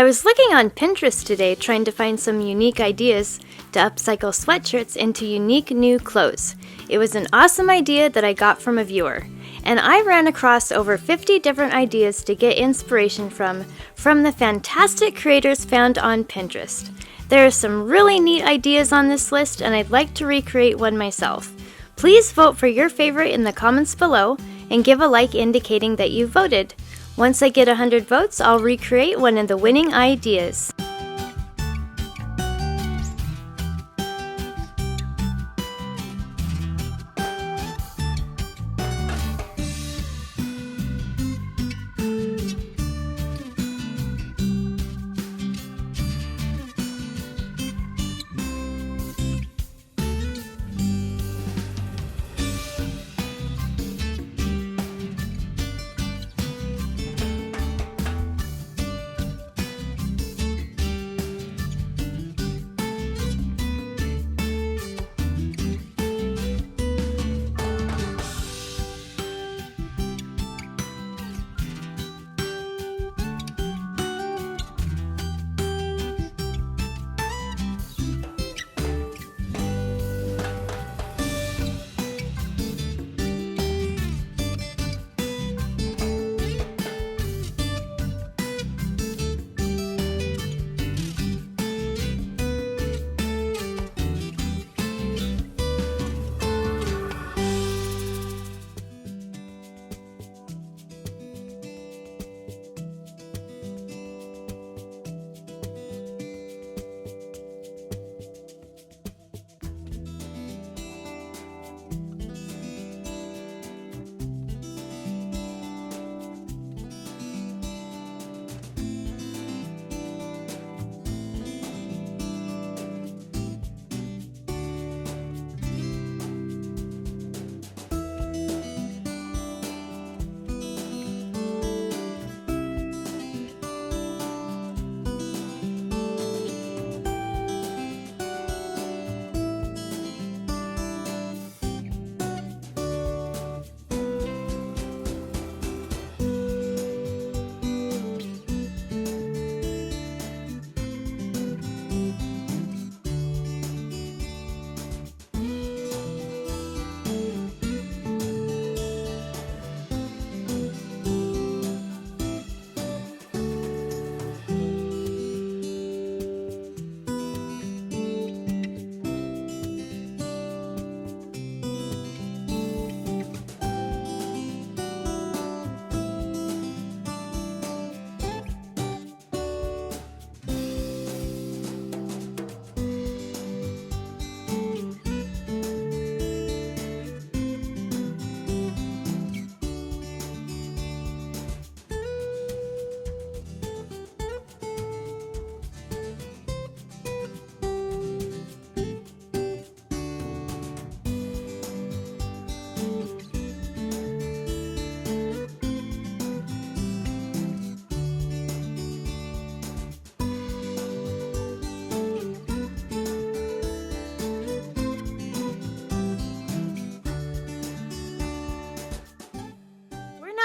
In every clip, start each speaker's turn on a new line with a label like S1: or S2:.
S1: I was looking on Pinterest today trying to find some unique ideas to upcycle sweatshirts into unique new clothes. It was an awesome idea that I got from a viewer, and I ran across over 50 different ideas to get inspiration from the fantastic creators found on Pinterest. There are some really neat ideas on this list, and I'd like to recreate one myself. Please vote for your favorite in the comments below and give a like indicating that you voted. Once I get 100 votes, I'll recreate one of the winning ideas.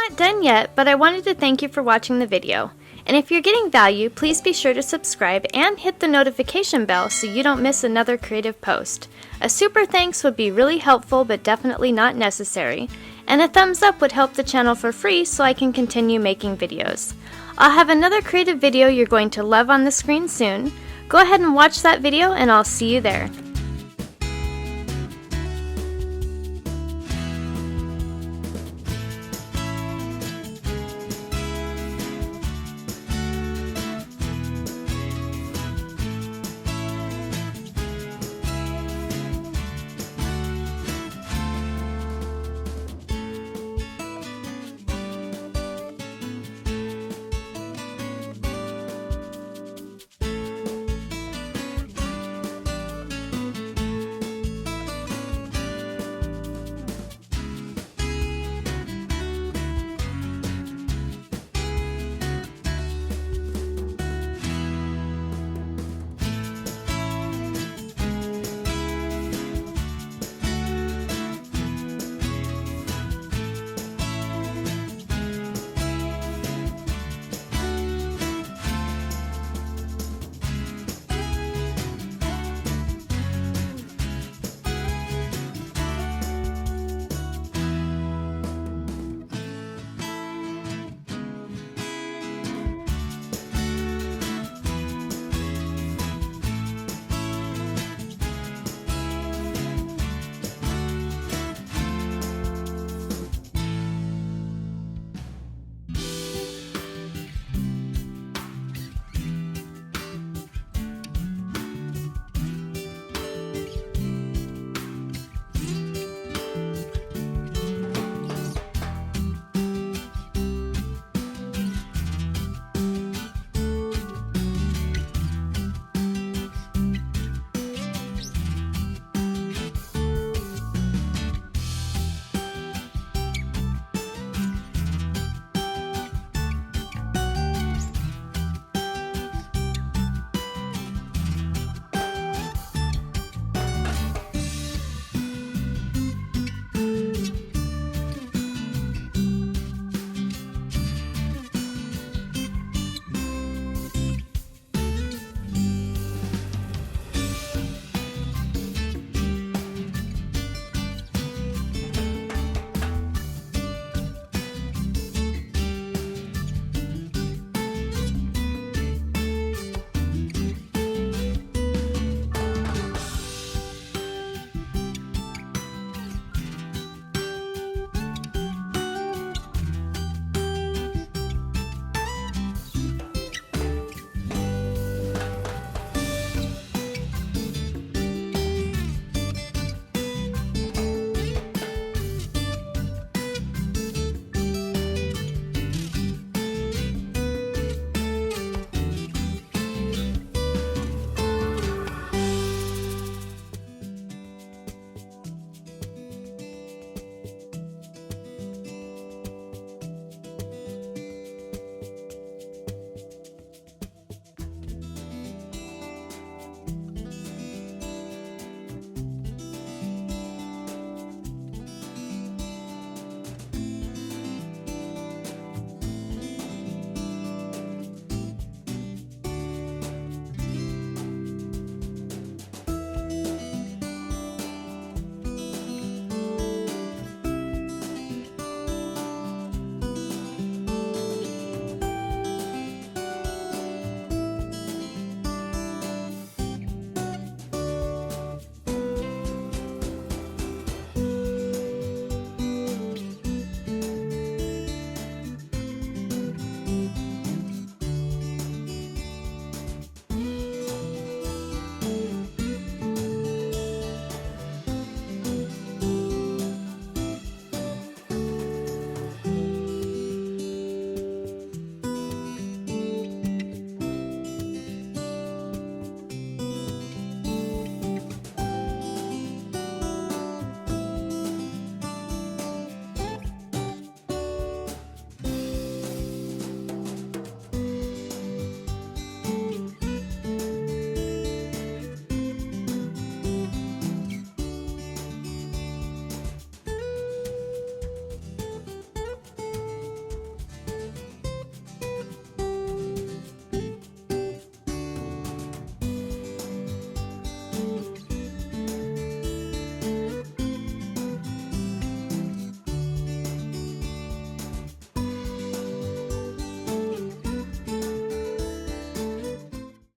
S1: Not done yet, but I wanted to thank you for watching the video. And if you're getting value, please be sure to subscribe and hit the notification bell so you don't miss another creative post. A super thanks would be really helpful but definitely not necessary. And a thumbs up would help the channel for free so I can continue making videos. I'll have another creative video you're going to love on the screen soon. Go ahead and watch that video and I'll see you there.